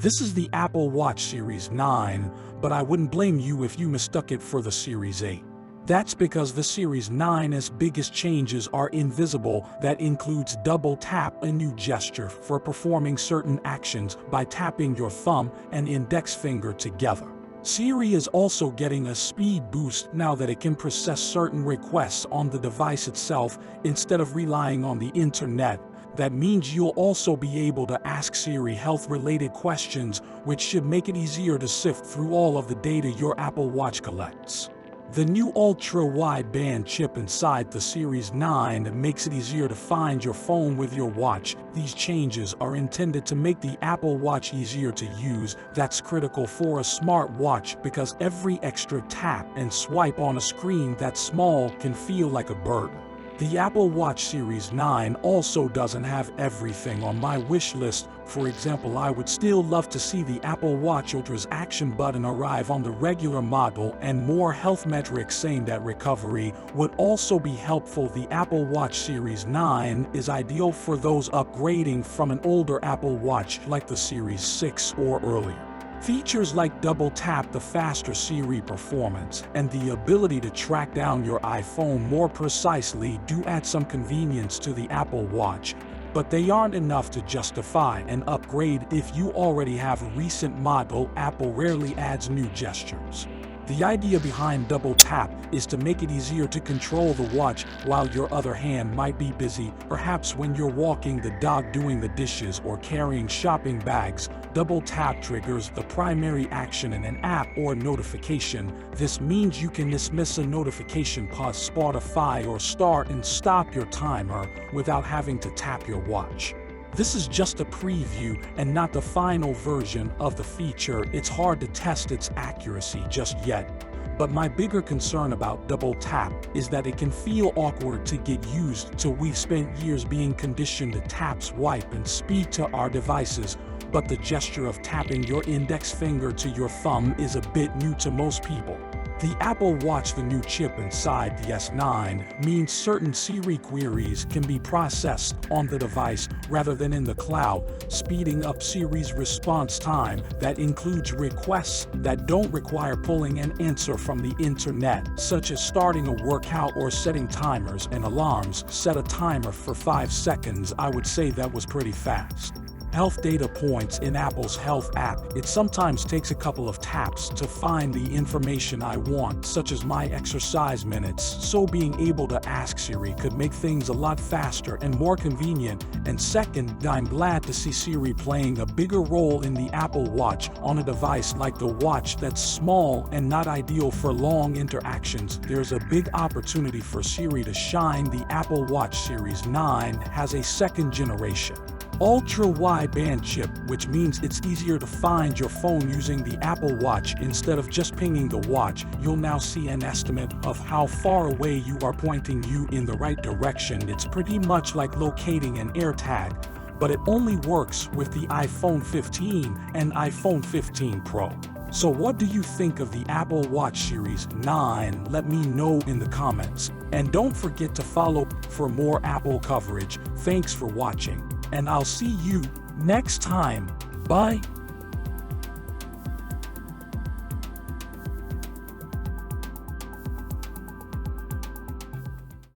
This is the Apple Watch Series 9, but I wouldn't blame you if you mistook it for the Series 8. That's because the Series 9's biggest changes are invisible. That includes double tap, a new gesture for performing certain actions by tapping your thumb and index finger together. Siri is also getting a speed boost now that it can process certain requests on the device itself instead of relying on the internet. That means you'll also be able to ask Siri health-related questions, which should make it easier to sift through all of the data your Apple Watch collects. The new ultra-wideband chip inside the Series 9 makes it easier to find your phone with your watch. These changes are intended to make the Apple Watch easier to use. That's critical for a smartwatch because every extra tap and swipe on a screen that small can feel like a burden. The Apple Watch Series 9 also doesn't have everything on my wish list. For example, I would still love to see the Apple Watch Ultra's action button arrive on the regular model, and more health metrics aimed at recovery would also be helpful. The Apple Watch Series 9 is ideal for those upgrading from an older Apple Watch like the Series 6 or earlier. Features like double tap, the faster Siri performance, and the ability to track down your iPhone more precisely do add some convenience to the Apple Watch, but they aren't enough to justify an upgrade if you already have a recent model. Apple rarely adds new gestures. The idea behind double tap is to make it easier to control the watch while your other hand might be busy, perhaps when you're walking the dog, doing the dishes, or carrying shopping bags. Double tap triggers the primary action in an app or notification. This means you can dismiss a notification, pause Spotify, or start and stop your timer without having to tap your watch. This is just a preview and not the final version of the feature. It's hard to test its accuracy just yet. But my bigger concern about double tap is that it can feel awkward to get used to. We've spent years being conditioned to tap, swipe, and speak to our devices, but the gesture of tapping your index finger to your thumb is a bit new to most people. The Apple Watch, the new chip inside the S9, means certain Siri queries can be processed on the device rather than in the cloud, speeding up Siri's response time. That includes requests that don't require pulling an answer from the internet, such as starting a workout or setting timers and alarms. Set a timer for 5 seconds. I would say that was pretty fast. Health data points in Apple's Health app. It sometimes takes a couple of taps to find the information I want, such as my exercise minutes, so being able to ask Siri could make things a lot faster and more convenient. And second, I'm glad to see Siri playing a bigger role in the Apple Watch on a device like the watch that's small and not ideal for long interactions. There's a big opportunity for Siri to shine. The Apple Watch Series 9 has a second generation ultra-wideband chip, which means it's easier to find your phone using the Apple Watch instead of just pinging the watch. You'll now see an estimate of how far away you are, pointing you in the right direction. It's pretty much like locating an AirTag, but it only works with the iPhone 15 and iPhone 15 Pro. So what do you think of the Apple Watch Series 9? Let me know in the comments. And don't forget to follow for more Apple coverage. Thanks for watching, and I'll see you next time. Bye.